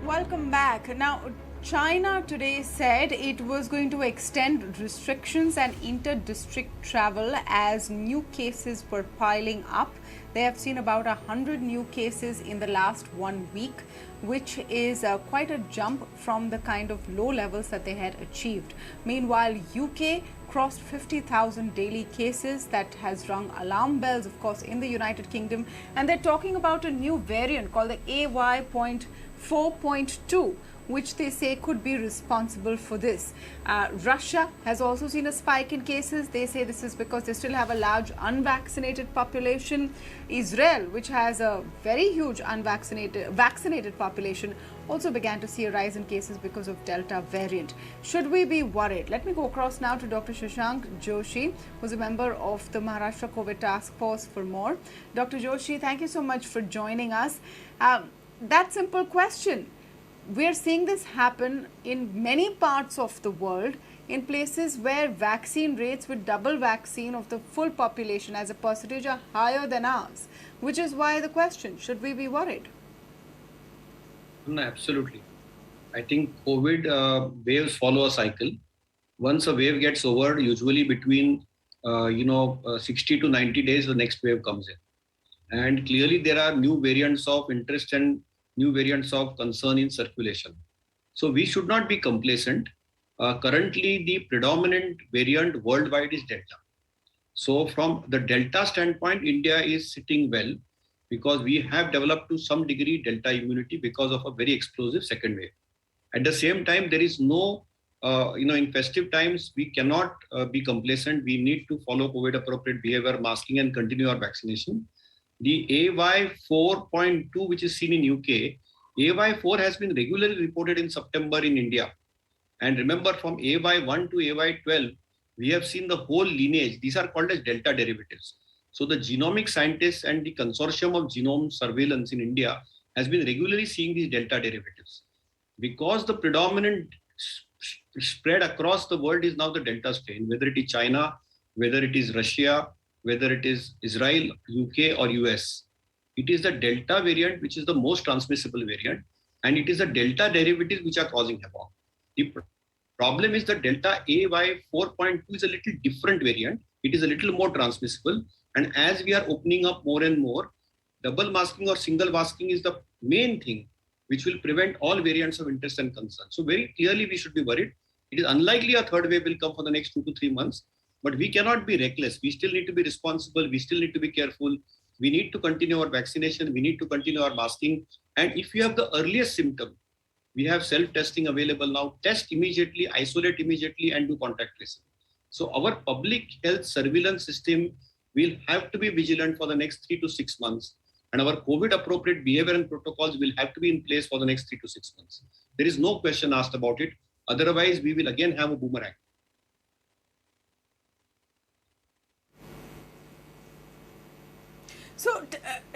Welcome back. Now, China today said it was going to extend restrictions and inter-district travel as new cases were piling up. They have seen about 100 new cases in the last 1 week, which is quite a jump from the kind of low levels that they had achieved. Meanwhile, UK crossed 50,000 daily cases. That has rung alarm bells, of course, in the United Kingdom. And they're talking about a new variant called the AY.4.2, which they say could be responsible for this. Russia has also seen a spike in cases. They say this is because they still have a large unvaccinated population. Israel, which has a very huge vaccinated population, also began to see a rise in cases because of Delta variant. Should we be worried? Let me go across now to Dr. Shashank Joshi, who's a member of the Maharashtra COVID task force, for more. Dr. Joshi, thank you so much for joining us. That simple question. We're seeing this happen in many parts of the world, in places where vaccine rates with double vaccine of the full population as a percentage are higher than ours, which is why the question, should we be worried? No, absolutely. I think COVID waves follow a cycle. Once a wave gets over, usually between 60 to 90 days, the next wave comes in. And clearly there are new variants of interest and new variants of concern in circulation. So we should not be complacent. Currently, the predominant variant worldwide is Delta. So from the Delta standpoint, India is sitting well because we have developed to some degree Delta immunity because of a very explosive second wave. At the same time, there is no, in festive times, we cannot be complacent. We need to follow COVID appropriate behavior, masking, and continue our vaccination. The AY.4.2, which is seen in UK, AY.4 has been regularly reported in September in India. And remember, from AY.1 to AY.12, we have seen the whole lineage. These are called as Delta derivatives. So the genomic scientists and the consortium of genome surveillance in India has been regularly seeing these Delta derivatives. Because the predominant spread across the world is now the Delta strain, whether it is China, whether it is Russia, whether it is Israel, UK, or US. It is the Delta variant which is the most transmissible variant, and it is the Delta derivatives which are causing havoc. The problem is that Delta AY.4.2 is a little different variant. It is a little more transmissible, and as we are opening up more and more, double masking or single masking is the main thing which will prevent all variants of interest and concern. So very clearly we should be worried. It is unlikely a third wave will come for the next 2 to 3 months. But we cannot be reckless. We still need to be responsible. We still need to be careful. We need to continue our vaccination. We need to continue our masking. And if you have the earliest symptom, we have self-testing available now. Test immediately, isolate immediately, and do contact tracing. So our public health surveillance system will have to be vigilant for the next 3 to 6 months. And our COVID appropriate behavior and protocols will have to be in place for the next 3 to 6 months. There is no question asked about it. Otherwise, we will again have a boomerang. So,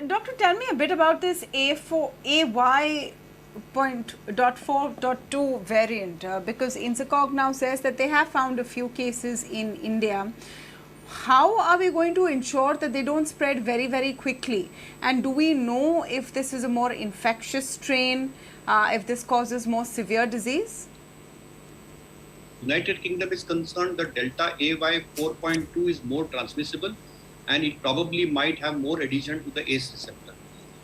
doctor, tell me a bit about this AY.4.2 variant, because INSACOG now says that they have found a few cases in India. How are we going to ensure that they don't spread very, very quickly? And do we know if this is a more infectious strain, if this causes more severe disease? United Kingdom is concerned that Delta AY.4.2 is more transmissible, and it probably might have more adhesion to the ACE receptor.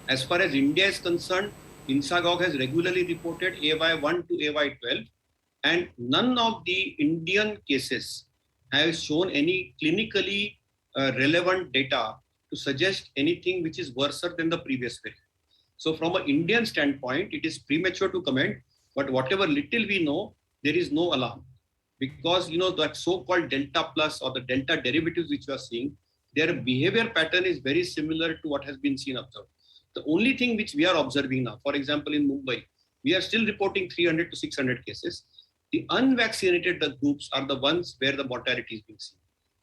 As far as India is concerned, INSACOG has regularly reported AY.1 to AY.12, and none of the Indian cases has shown any clinically relevant data to suggest anything which is worse than the previous variant. So from an Indian standpoint, it is premature to comment, but whatever little we know, there is no alarm. Because that so-called Delta plus or the Delta derivatives which you are seeing, their behavior pattern is very similar to what has been seen observed. The only thing which we are observing now, for example, in Mumbai, we are still reporting 300 to 600 cases. The unvaccinated groups are the ones where the mortality is being seen.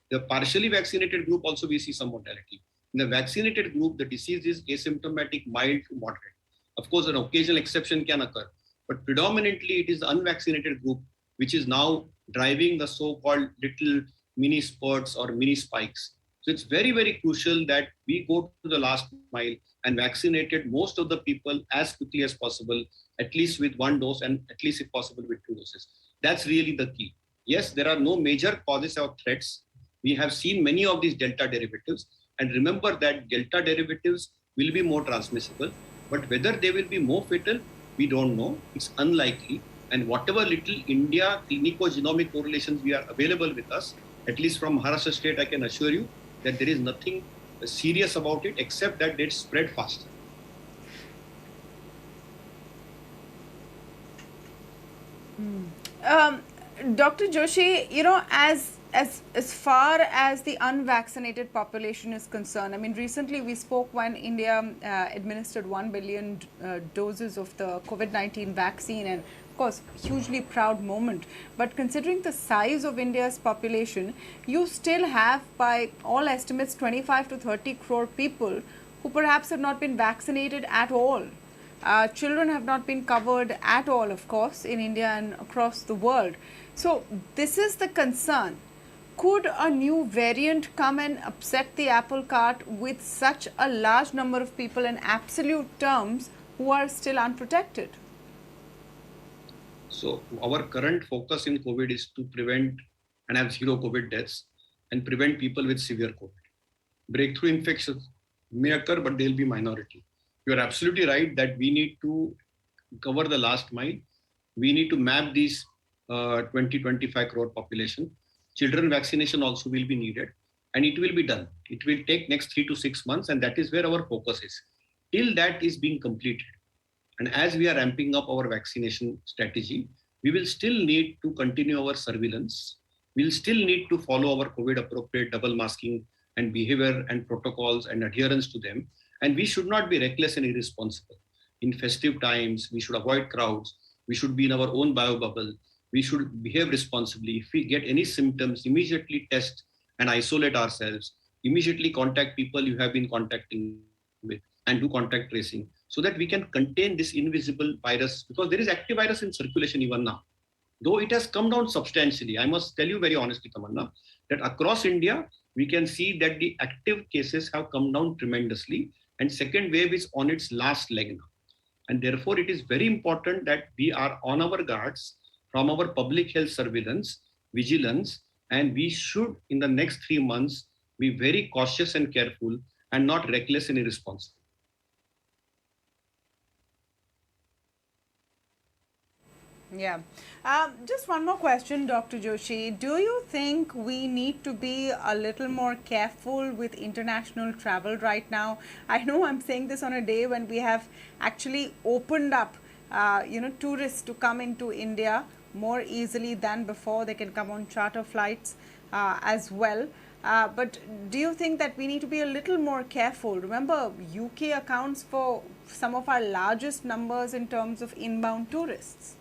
The partially vaccinated group also we see some mortality. In the vaccinated group, the disease is asymptomatic, mild to moderate. Of course, an occasional exception can occur, but predominantly it is the unvaccinated group which is now driving the so-called little mini spurts or mini spikes. So it's very, very crucial that we go to the last mile and vaccinated most of the people as quickly as possible. at least with one dose and at least if possible with two doses. That's really the key. Yes, there are no major causes or threats. We have seen many of these delta derivatives, and remember that delta derivatives will be more transmissible, but whether they will be more fatal, we don't know. It's unlikely. And whatever little India clinico-genomic correlations we are available with us, at least from Maharashtra state, I can assure you that there is nothing serious about it except that it spread faster. Dr. Joshi, you know, as far as the unvaccinated population is concerned, I mean, recently we spoke when India administered 1 billion doses of the COVID-19 vaccine, and of course, hugely proud moment. But considering the size of India's population, you still have, by all estimates, 25 to 30 crore people who perhaps have not been vaccinated at all. Children have not been covered at all, of course, in India and across the world. So this is the concern. Could a new variant come and upset the apple cart with such a large number of people in absolute terms who are still unprotected? So our current focus in COVID is to prevent and have zero COVID deaths and prevent people with severe COVID. Breakthrough infections may occur, but they'll be minority. You are absolutely right that we need to cover the last mile. We need to map these 20-25 crore population. Children vaccination also will be needed, and it will be done. It will take next 3 to 6 months, and that is where our focus is. Till that is being completed, and as we are ramping up our vaccination strategy, we will still need to continue our surveillance. We'll still need to follow our COVID appropriate double masking and behavior and protocols and adherence to them. And we should not be reckless and irresponsible. In festive times, we should avoid crowds. We should be in our own bio bubble. We should behave responsibly. If we get any symptoms, immediately test and isolate ourselves. Immediately contact people you have been contacting with and do contact tracing so that we can contain this invisible virus, because there is active virus in circulation even now. Though it has come down substantially, I must tell you very honestly, Tamanna, that across India, we can see that the active cases have come down tremendously, and second wave is on its last leg now. And therefore, it is very important that we are on our guards from our public health surveillance, vigilance, and we should, in the next 3 months, be very cautious and careful and not reckless and irresponsible. Yeah. Just one more question, Dr. Joshi. Do you think we need to be a little more careful with international travel right now? I know I'm saying this on a day when we have actually opened up, tourists to come into India more easily than before. They can come on charter flights as well. But do you think that we need to be a little more careful? Remember, UK accounts for some of our largest numbers in terms of inbound tourists.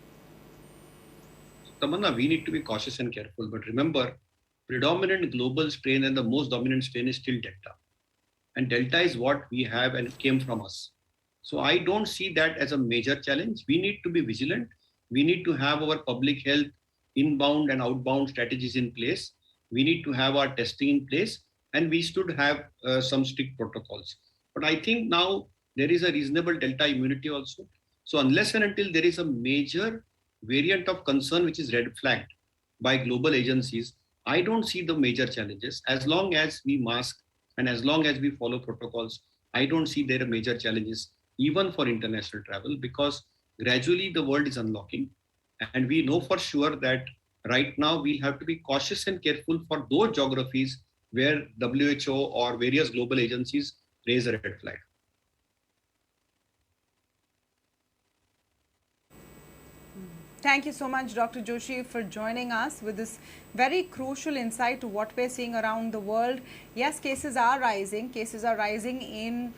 Tamanna, we need to be cautious and careful. But remember, predominant global strain and the most dominant strain is still Delta. And Delta is what we have and it came from us. So I don't see that as a major challenge. We need to be vigilant. We need to have our public health inbound and outbound strategies in place. We need to have our testing in place, and we should have some strict protocols. But I think now there is a reasonable Delta immunity also. So unless and until there is a major variant of concern which is red flagged by global agencies, I don't see the major challenges. As long as we mask and as long as we follow protocols, I don't see there are major challenges even for international travel, because gradually the world is unlocking, and we know for sure that right now we have to be cautious and careful for those geographies where WHO or various global agencies raise a red flag. Thank you so much, Dr. Joshi, for joining us with this very crucial insight to what we're seeing around the world. Yes, cases are rising. Cases are rising in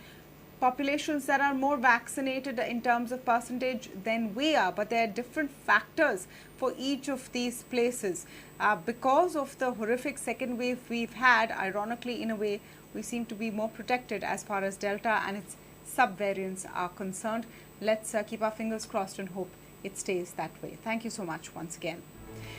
populations that are more vaccinated in terms of percentage than we are, but there are different factors for each of these places. Because of the horrific second wave we've had, ironically, in a way, we seem to be more protected as far as Delta and its subvariants are concerned. Let's keep our fingers crossed and hope it stays that way. Thank you so much once again.